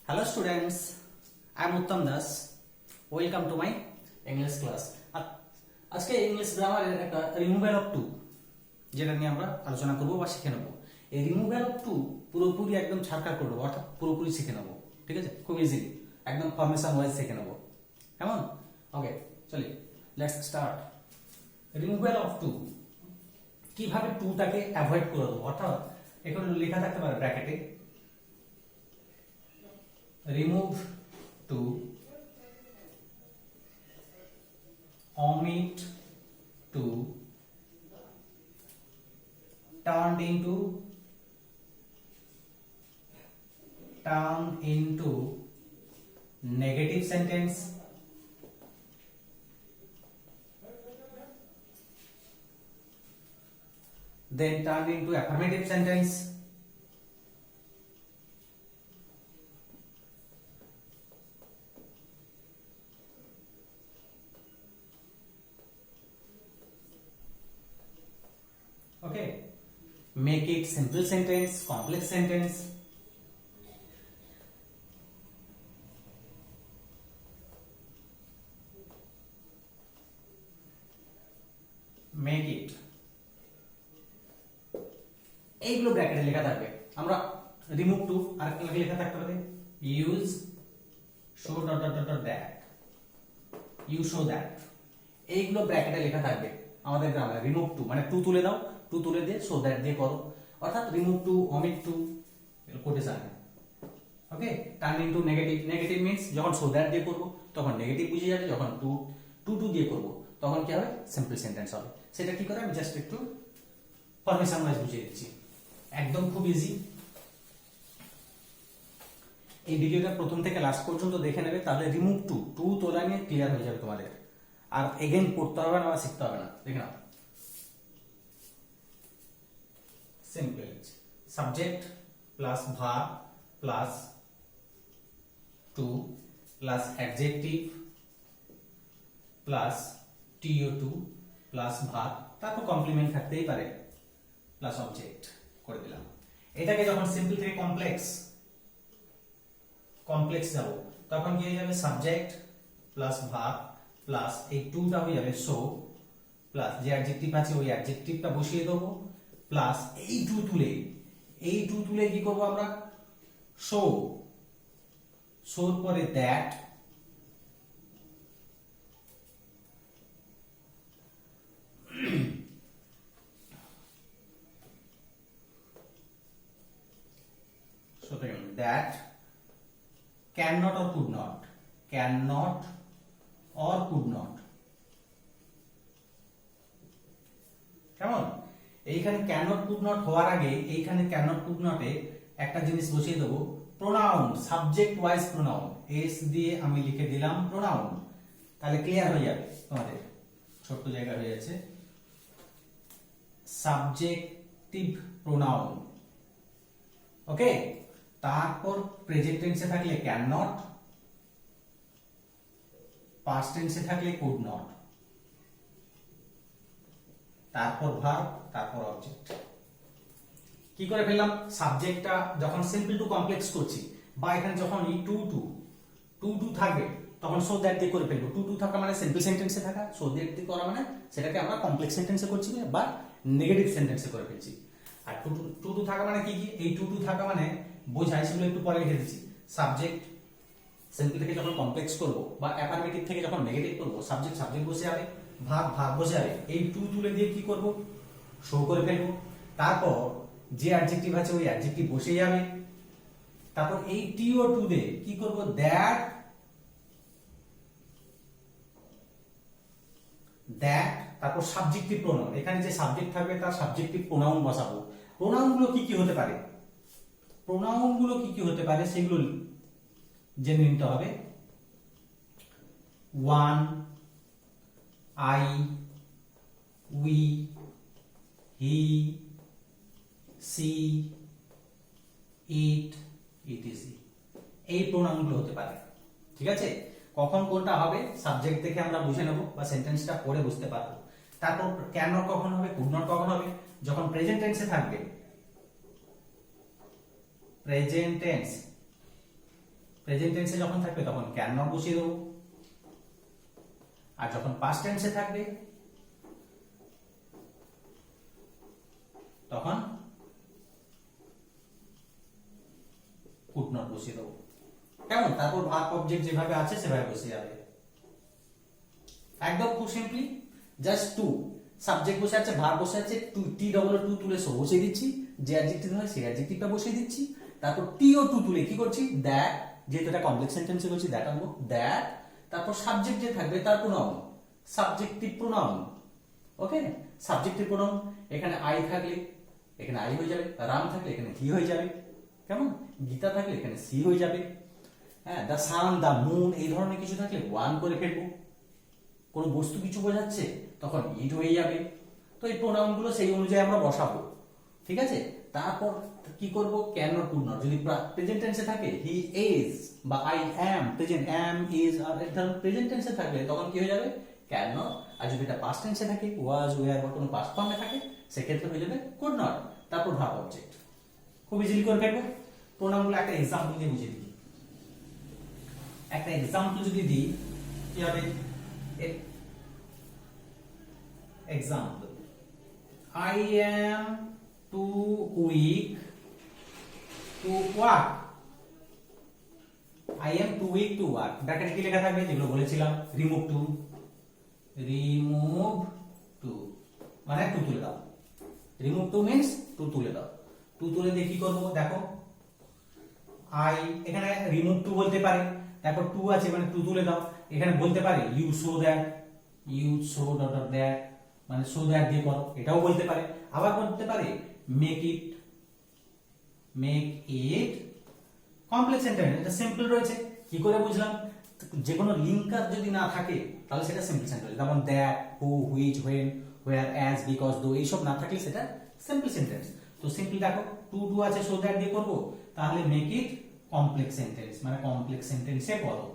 Hello students, I am Uttam Das. Welcome to my English class. আজকে English গ্রামারের একটা removal of two যেটা নিয়ে আমরা আলোচনা করব বা শিখে নেব। এই রিমুভাল অফ টু পুরোপুরি একদম ছাড়কার করব, অর্থাৎ পুরোপুরি শিখে নেব। ঠিক আছে, খুব ইজিলি একদম ফরমেশন ওয়াইজ শিখে নেব। কেমন? ওকে, চলি let's start. Removal of to, কিভাবে টুটাকে অ্যাভয়েড করে দেবো, অর্থাৎ এখানে লেখা থাকতে পারে ব্র্যাকেটে remove to, omit to, turned into negative sentence, then turned into affirmative sentence, okay, make it simple sentence, complex sentence, make it, এইগুলো ব্র্যাকেটে লেখা থাকবে। আমরা রিমুভ টু আরেকটা লেখা থাকতে পারে use so dot dot dot that, you so that, এইগুলো ব্র্যাকেটে লেখা থাকবে আমাদের গ্রামারে। রিমুভ টু মানে টু তুলে দাও, টু তুলে দিয়ে শো দ্যাট দিয়ে করো, অর্থাৎ remove to, omit to, quotation. Okay, turn into negative, negative means যখন শো দ্যাট দিয়ে করবো তখন নেগেটিভ বুঝে যাবে, যখন টু টু টু দিয়ে করবো তখন কি হবে, সিম্পল সেন্টেন্স হবে। সেটা কি করে আমি জাস্ট একটু ফরমেশন ওয়াইজ বুঝিয়ে দিচ্ছি, একদম খুব ইজি। এই ভিডিওটা প্রথম থেকে লাস্ট পর্যন্ত দেখে নেবে, তাহলে রিমুভ টু, টু তোলা নিয়ে ক্লিয়ার হয়ে যাবে তোমাদের, আর এগেইন পড়তে হবে না বা শিখতে হবে না। দেখে নাও, simple subject plus verb plus to plus adjective plus to plus verb, তারপর কমপ্লিমেন্ট থাকতেই পারে প্লাস অবজেক্ট করে দিলাম। এটাকে যখন সিম্পল থেকে কমপ্লেক্স যাব তখন কি হয়ে যাবে, সাবজেক্ট প্লাস ভার্ব প্লাস এই টুটা হয়ে যাবে শো, প্লাস যে অ্যাডজেক্টিভ আছে ওই অ্যাডজেক্টিভটা বসিয়ে দেবো, প্লাস এই টু তুলে কি করব আমরা, শো, শোর পরে that, that cannot or could not, cannot or could not, কেমন? এইখানে cannot could not হওয়ার আগে এইখানে cannot could not এ একটা জিনিস বসিয়ে দেবো, pronoun, subject wise pronoun, S দিয়ে আমি লিখে দিলাম প্রোনাউন, তাহলে ক্লিয়ার হয়ে যাবে তোমাদের, ছোট্ট জায়গা হয়ে যাচ্ছে, সাবজেক্টিভ প্রোনাউন। ওকে, তারপর প্রেজেন্ট টেন্সে থাকলে ক্যান নট, পাস্ট টেন্সে থাকলে কুড নট, তারপর ভার্ব, তারপর অবজেক্ট। কি করে ফেললাম, সাবজেক্টটা যখন সিম্পল টু কমপ্লেক্স করছি বা এখানে যখন এই টু টু থাকবে তখন সো দ্যাট দিয়ে করে ফেলবো। টু থাকা মানে সিম্পল সেন্টেন্সে থাকা, সো দ্যাট দিয়ে করা মানে সেটাকে আমরা কমপ্লেক্স সেন্টেন্সে করছি বা নেগেটিভ সেন্টেন্সে করে ফেলছি। আর টু থাকা মানে কি, এই টু থাকা মানে বোঝায়, সেগুলো একটু পরে লিখে দিচ্ছি। সাবজেক্ট সিম্পল থেকে যখন কমপ্লেক্স করব বা অ্যাফার্মেটিভ থেকে যখন নেগেটিভ করব, সাবজেক্ট বসে যাবে, ভার্ব বসে যাবে, এই টু তুলে দিয়ে কি করব, শো করে ফেলবো। তারপর যে অ্যাডজেক্টিভ আছে ওই অ্যাডজেক্টিভ বসে যাবে, তারপর এই টো2 দিয়ে কি করব, দ্যাট, তারপর সাবজেক্টিভ প্রোনাউন, এখানে যে সাবজেক্ট থাকবে তার সাবজেক্টিভ প্রোনাউন বসাবো। প্রোনাউনগুলো কি হতে পারে, সেগুলো জেনে নিতে হবে। One, I, we, he, she, it, ETC, এই প্রোনাউনগুলো হতে পারে। ঠিক আছে, কখন কোনটা হবে সাবজেক্ট দেখে আমরা বুঝে নেব বা সেন্টেন্সটা পড়ে বুঝতে পারবো। তারপর ক্যান নট কখন হবে, কুড নট কখন হবে, যখন প্রেজেন্ট টেন্সে থাকবে, প্রেজেন্ট টেন্স প্রেজেন্ট টেন্সে যখন থাকবে তখন ক্যান নট বসিয়ে দেবো, আর যখন পাস্ট টেন্সে থাকবে তখন কুড নট বসিয়ে দেবো। কেমন? তারপর ভার্ব অবজেক্ট যেভাবে আছে সেভাবে বসে যাবে, একদম খুব সিম্পলি। জাস্ট টু, সাবজেক্ট বসে আছে, ভার্ব বসে আছে, টু টি ডবল টু তুলে সো বসিয়ে দিচ্ছি, যে অ্যাডজেক্টিভ হয় সেই অ্যাডজেক্টিভটা বসিয়ে দিচ্ছি, তারপর টি ও টু তুলে কি করছি, দ্যাট, যেহেতু এটা কমপ্লেক্স সেন্টেন্সে করছি দ্যাট আনবো, দ্যাট, তারপর সাবজেক্ট যে থাকবে তার প্রোনাউন, সাবজেক্টিভ প্রোনাউন। ওকে, সাবজেক্টিভ প্রোনাউন, এখানে আই থাকলে এখানে আই হয়ে যাবে, রাম থাকলে এখানে হি হয়ে যাবে, কেমন? গীতা থাকলে এখানে সি হয়ে যাবে, হ্যাঁ, দ্য সান, দ্য মুন, এই ধরনের কিছু থাকলে ওয়ান করে ফেলবো। কোনো বস্তু কিছু বোঝাচ্ছে তখন ইট হয়ে যাবে। তো এই প্রোনাউন গুলো সেই অনুযায়ী আমরা বসাবো, ঠিক আছে? তারপর কি করব, ক্যান নট, কুড নট। যদি প্রেজেন্ট টেন্সে থাকে হি ইজ বা I am, present am is, আর প্রেজেন্ট টেন্সে থাকলে তখন কি হয়ে যাবে, ক্যান নট। আর যদি এটা পাস্ট টেন্সে থাকে ওয়াজ, ওয়্যার বা কোনো পাস্ট ফর্মে থাকে সেক্ষেত্রে হয়ে যাবে কুড নট, তারপর ভার্ব অবজেক্ট। খুব ইজিলি করে ফেলবো। প্রোনাউনগুলো একটা এক্সাম্পল দিয়ে বুঝিয়ে দিই। একটা এক্সাম্পল যদি দিই কি হবে, example, I am too weak to work, I am too weak to work, ব্র্যাকেটে কি লেখা থাকবে, যেগুলো বলেছিলাম, remove to, remove to মানে টু তুলে দাও, remove to means টু তুলে দাও। টু তুলে দিয়ে কি করবো, দেখো I এখানে remove to বলতে পারে, দেখো টু আছে মানে টু তুলে দাও। এখানে বলতে পারে you show that, you show dot dot that মানে show that দিয়ে করো, এটাও বলতে পারে। আবার বলতে পারে make it কমপ্লেক্স সেন্টেন্স, এটা সিম্পল রয়েছে। কি করে বুঝলাম, যে কোনো লিঙ্কার যদি না থাকে তাহলে সেটা সিম্পল সেন্টেন্স, যেমন that, who, which, when, where, as, because, দো, এইসব না থাকলে সেটা সিম্পল সেন্টেন্স। তো সিম্পল দেখো টু টু আছে, show that দিয়ে করবো, তাহলে make it কমপ্লেক্স সেন্টেন্স মানে কমপ্লেক্স সেন্টেন্সে করো।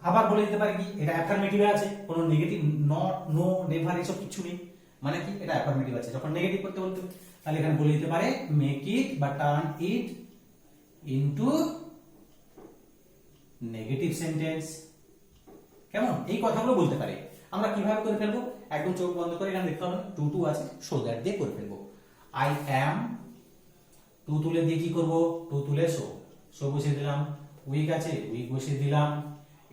আবার বলে দিতে পারে কি, এটা অ্যাফার্মেটিভ আছে, কোনো নেগেটিভ, নট, নো, নেভার এসব কিছু নেই, মানে কি এটা অ্যাফার্মেটিভ আছে, যখন নেগেটিভ করতে বলতে তাহলে এখানে বলে দিতে পারে মেক ইট বা turn it into negative sentence. কেমন? এই কথাগুলো বলতে পারে। আমরা কিভাবে করে ফেলবো, একদম চোখ বন্ধ করে এখানে দেখতে হবে টু টু আছে, সো দ্যাট দিয়ে করে ফেলবো। আই অ্যাম, টু তুলে দিয়ে কি করব, টু তুলে সো বসিয়ে দিলাম, উইক আছে উইক বসিয়ে দিলাম।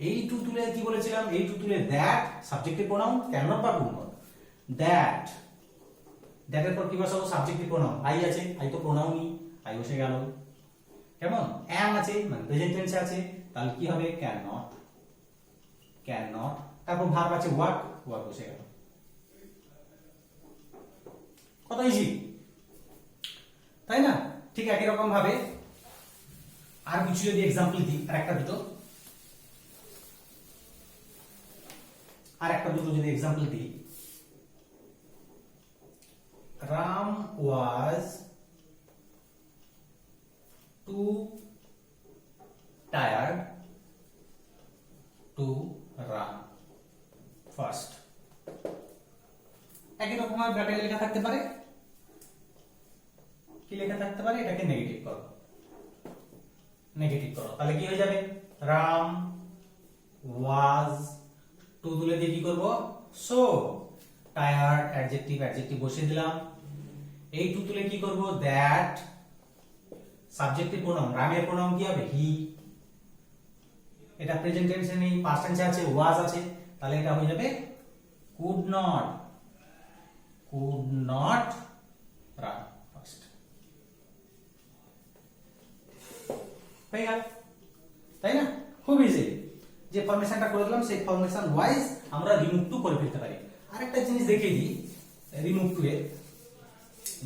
এই টু তুলে কি বলেছিলাম, এই টু তুলে that, subjective pronoun, can not বা কুড নট, দ্যাট, দ্যাটের পর কি বসাবো, সাবজেক্টিভ প্রোনাউন, আই আছে, আই তো প্রোনাউনই, আই বসে গেল। কেমন? অ্যাম আছে মানে প্রেজেন্ট টেন্সে আছে, তাহলে কি হবে, ক্যান নট, তারপর ভার্ব আছে ওয়ার্ক, বসে গেল। কত ইজি, তাই না? ঠিক একই রকম ভাবে আর কিছু যদি एग्जांपल দিই, আর একটা দুটো যদি एग्जांपल দিই, Ram was too tired to run first। একই রকম ভাবে ব্র্যাকেটে লেখা থাকতে পারে, কি লেখা থাকতে পারে, এটাকে নেগেটিভ করো, তাহলে কি হয়ে যাবে, রাম ওয়াজ, টু তুলে দিয়ে কি করব, সো, টায়ার্ড অ্যাডজেক্টিভ বসিয়ে দিলাম। এই টু তুলে কি করব, দ্যাট, সাবজেক্টিভ প্রোনাউন, রামের প্রোনাউন কি হবে, হি, এটা প্রেজেন্ট টেন্সে নেই, পাস্ট টেন্সে আছে, ওয়াজ আছে, তাহলে এটা হয়ে যাবে কুড নট রান ফার্স্ট। হয়ে গেল, তাই না? খুব ইজি। যে ফরমেশনটা করে দিলাম সেই ফরমেশন ওয়াইজ আমরা রিমুভ টু করে ফেলতে পারি। আরেকটা জিনিস দেখিয়ে দিই, রিমুভ টু এর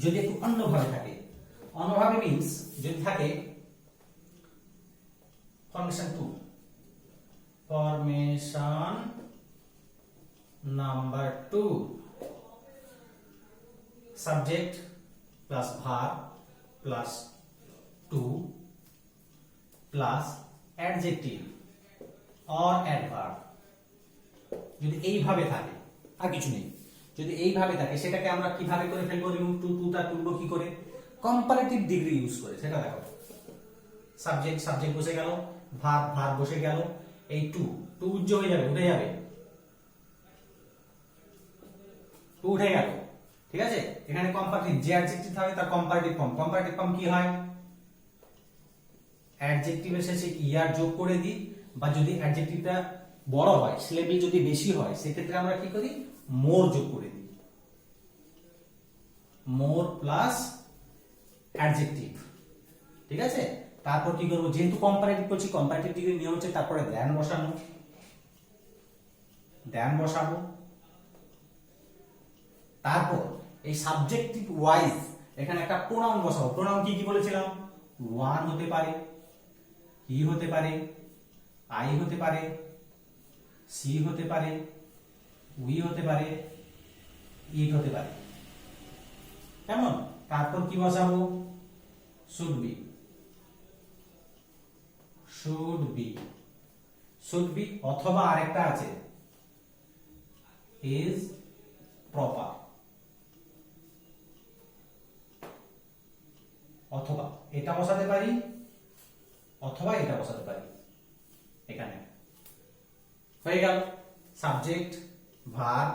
যদি একটু অন্যভাবে থাকে, অন্যভাবে মিন্স যদি থাকে formation number 2, subject plus verb plus to plus adjective or adverb, যদি এইভাবে থাকে, আর কিছু নেই, যদি এইভাবে থাকে সেটাকে আমরা কিভাবে করে ফেলবো, রিমুভ টুটা তুলবো কি করে, কম্পারেটিভ ডিগ্রি ইউজ করে, সেটা দেখো। সাবজেক্ট বসে গেল, ভার ভার বসে গেল, এই টু টু উজ্জ্ব হয়ে যাবে, উঠে যাবে, টু উঠে গেল। ঠিক আছে, এখানে কম্পারেটিভ, যে অ্যাডজেক্টিভ থাকে তার কম্পারেটিভ ফর্ম। কম্পারেটিভ ফর্ম কি হয়? অ্যাডজেক্টিভের শেষে ইয়ার যোগ করে দিই, বা যদি অ্যাডজেক্টিভটা বড় হয়, সিলেবল যদি বেশি হয়, সেক্ষেত্রে আমরা কি করি? মোর যোগ করে দিই, মোর প্লাস অ্যাডজেক্টিভ। ঠিক আছে, তারপর কি করবো? যেহেতু কম্পারেটিভ করছি, কম্পারেটিভ ডিগ্রি নিয়ম হচ্ছে তারপরে দ্যান বসানো, দ্যান বসাবো। তারপর এই সাবজেক্টিভ ওয়াইজ এখানে একটা প্রোনাউন বসাবো। প্রোনাউন কি কি বলেছিলাম? ওয়ান হতে পারে, হি হতে পারে, আই হতে পারে, সি হতে পারে, উই হতে পারে, ইট হতে পারে। কেমন? তারপর কি বসাবো? Should be, should be, should be, অথবা আরেকটা আছে ইজ প্রপার, অথবা এটা বসাতে পারি, অথবা এটা বসাতে পারি। এখানে হয়ে গেল সাবজেক্ট, ভার্ব,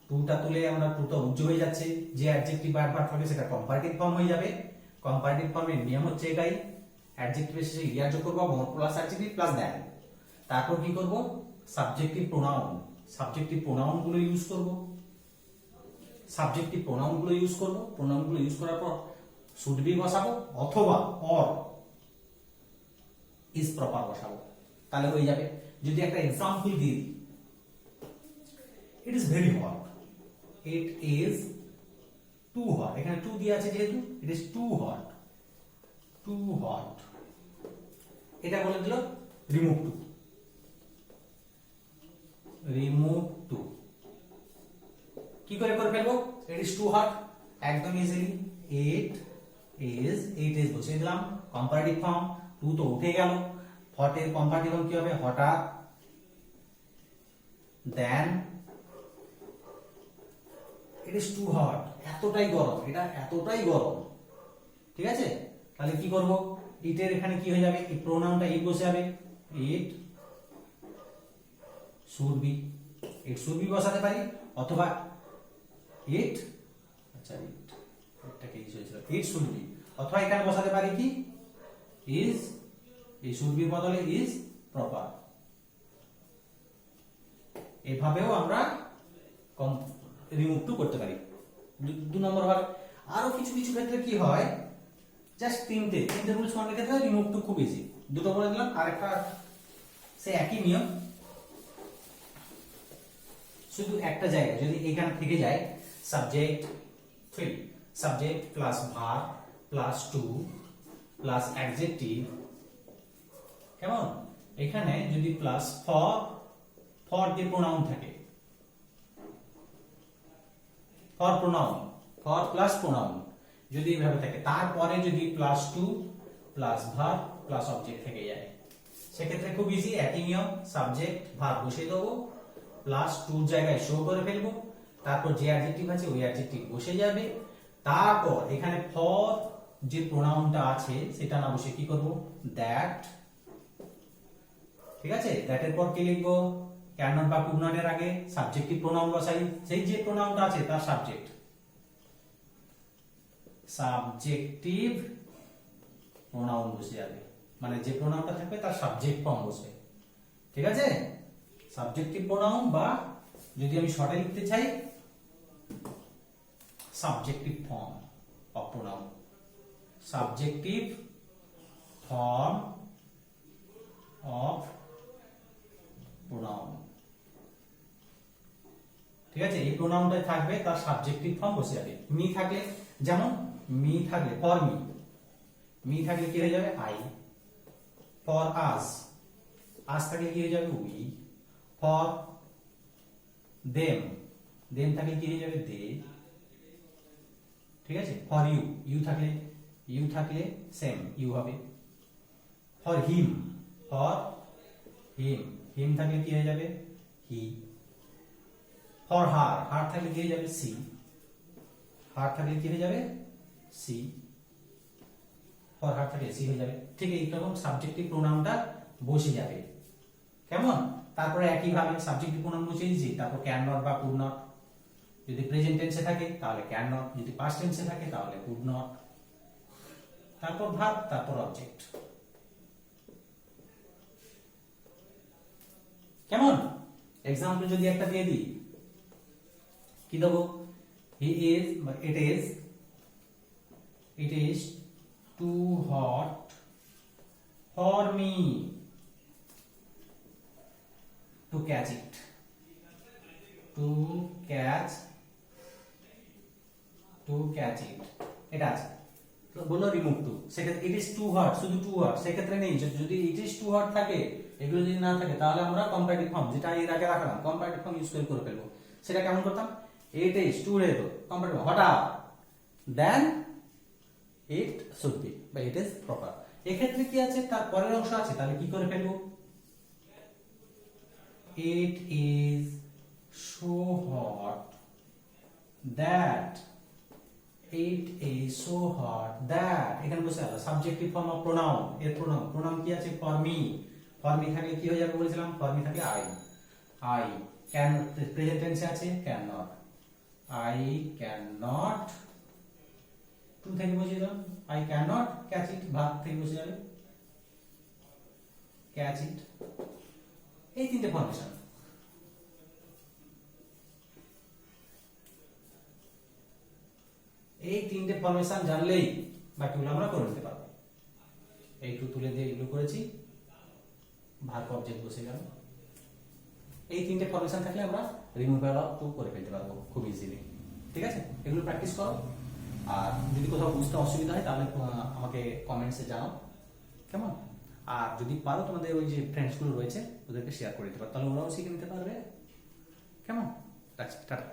টুটা তুলে আমরা টুটা উজ্জ্ব হয়ে যাচ্ছে, যে অ্যাডজেক্টিভ বা অ্যাডভার্ব থাকে সেটা কম্পারেটিভ ফর্ম হয়ে যাবে। কম্পারেটিভ ফর্মের নিয়ম হচ্ছে এটাই, অ্যাডজেক্টিভের শেষে ইয়ার যোগ করব, মোর প্লাস অ্যাডজেক্টিভ প্লাস দ্যান। তারপর কি করব? সাবজেক্টিভ প্রোনাউন, সাবজেক্টিভ প্রোনাউন গুলো ইউজ করব, সাবজেক্টিভ প্রোনাউন গুলো ইউজ করব। প্রোনাউন গুলো ইউজ করার পর শুড বি বসাবো, অথবা অর ইজ প্রপার বসাবো, তাহলে হয়ে যাবে। যদি একটা এক্সাম্পল দিই, it is very hot, it is too hot, এখানে টু দিয়ে আছে যেহেতু, it is too hot, too hot. এটা বলে দিল রিমুভ টু, রিমুভ টু। কি করে করে ফেলবো? ইট ইজ টু হট, একদম ইজিলি, ইট ইজ বসিয়ে দিলাম কম্পারেটিভ ফর্ম, টু তো উঠে গেল, হটের কম্পারেটিভ ফর্ম কি হবে? হঠাৎ, দেন ইট ইজ টু হট, এতটাই গরম, এটা এতটাই গরম। ঠিক আছে, তাহলে কি করব? ইটের এখানে কি হয়ে যাবে? এই প্রোনাউনটা ইট বসে যাবে, ইট should B, it should B বসাতে পারি, অথবা ইট, আচ্ছা এটাকে ইজ হয়েছিল, ইট শুড বি, অথবা এখানে বসাতে পারি কি? ইজ, এই শুড বির বদলে ইজ প্রপার। এভাবেও আমরা রিমুভ টু করতে পারি। 2 নম্বর ভাগ। আরো কিছু কিছু ক্ষেত্রে কি হয়, জাস্ট তিনটে রুলস মানার ক্ষেত্রে রিমুভ টু খুব ইজি। দুটো বলে দিলাম, আরেকটা সে একই নিয়ম, শুধু একটা জায়গায় যদি এখানে থেকে যায়, subject fill, subject plus verb plus to plus adjective. কেমন? এখানে যদি প্লাস ফর দিয়ে প্রোনাউন থাকে, for pronoun, for plus pronoun যদি এইভাবে থাকে, তারপরে যদি plus to plus verb plus object থেকে যায়, সেক্ষেত্রে খুব ইজি, একই নিয়ম, সাবজেক্ট ভার্ব বসিয়ে দেবো, প্লাস টু জায়গায় শো করে ফেলবো, তারপর যে অ্যাডজেক্টিভ আছে ওই অ্যাডজেক্টিভ বসে যাবে, তারপর এখানে ফর যে প্রোনাউনটা আছে সেটা না বসে কি করব? দ্যাট। ঠিক আছে, দ্যাটের পর কি লিখবো? ক্যান নট বা কুড নট এর আগে সাবজেক্টিভ প্রোনাউন বসাই, সেই যে প্রোনাউনটা আছে তার সাবজেক্ট, সাবজেক্টিভ প্রোনাউন বসে যাবে, মানে যে প্রোনাউনটা থাকবে তার সাবজেক্ট ফর্ম বসবে। ঠিক আছে, সাবজেক্টিভ প্রোনাউন, বা যদি আমি শর্টে লিখতে চাই, subjective form of pronoun, subjective form of pronoun. ঠিক আছে, এই প্রোনাউনটা থাকবে, তার সাবজেক্টিভ ফর্ম বসে যাবে। মি থাকলে, যেমন মি থাকলে ফর মি, মি থাকলে কি হয়ে যাবে? আই। ফর আস, আস থাকলে কি হয়ে যাবে? উই। ফর দেম, দেম থাকলে কি হয়ে যাবে? দে। ঠিক আছে, ফর ইউ, ইউ থাকলে সেম ইউ হবে। ফর হিম, ফর হিম, হিম থাকলে কি হয়ে যাবে? হি। ফর হার, হার থাকলে কি হয়ে যাবে? সি, হার থাকলে কি হয়ে যাবে? সি। ফর হার থাকলে সি হয়ে যাবে। ঠিক এইরকম সাবজেক্টিভ প্রোনাউনটা বসে যাবে। কেমন? তারপরে একইভাবে সাবজেক্ট প্রোনাউন বসিয়ে দিয়েছি, তারপর ক্যান নট বা কুড নট। যদি প্রেজেন্ট টেন্সে থাকে তাহলে ক্যান নট, যদি পাস্ট টেন্সে থাকে তাহলে কুড নট, তারপর ভার্ব, তারপর অবজেক্ট। কেমন? এক্সাম্পল যদি একটা দিয়ে দিই, কি দেবো? হি ইজ বা it is too hot for me to catch it. To catch it, এটা আছে। তো বললো রিমুভ টু, সেক্ষেত্রে ইট ইজ টু হট, শুধু টু হট সেক্ষেত্রে নেই। যদি ইট ইজ টু হট থাকে, এগুলো যদি না থাকে, তাহলে আমরা কম্পারেটিভ ফর্ম, যেটা এর আগে রাখলাম কম্পারেটিভ ফর্ম ইউজ করে ফেলবো। সেটা কেমন করতাম? ইট ইজ টু রে তো কম্পারেটিভ হটা, দেন ইট শুড বি বা ইট ইজ প্রপার। এক্ষেত্রে কি আছে, তার পরের অংশ আছে, তাহলে কি করে ফেলবো? It is so hot that, it is so hot that, এখানে বসে আছে সাবজেক্টিভ ফর্ম অফ প্রোনাউন। এর প্রোনাউন কি আছে? For me. ফর মি থাকলে কি হয়ে যাবে বলেছিলাম? ফর মি থাকলে আই ক্যান, প্রেজেন্ট টেন্সে আছে can not, I can not, to থেকে বসে দিলাম I can not catch it, verb থেকে বসে যাবে ক্যাচ ইট। এই তিনটে ফর্মেশন। এই তিনটে ফর্মেশন জানলেই বাকিগুলো আমরা করে নিতে পারবো। এই টু তুলে দিয়ে এগুলো করেছি, ভার্ব অবজেক্ট বসে গেল। এই তিনটে ফর্মেশন থাকলে আমরা রিমুভাল অফ টু করে ফেলতে পারবো খুব ইজিলি। ঠিক আছে, এগুলো প্র্যাকটিস করো। আর যদি কোথাও বুঝতে অসুবিধা হয় তাহলে আমাকে কমেন্টসে জানাও। কেমন? আর যদি পারো তোমাদের ওই যে ফ্রেন্ডস গুলো রয়েছে ওদেরকে শেয়ার করে দিতে পারো, তাহলে ওরাও শিখে নিতে পারবে। কেমন? রাখছি, টাটা।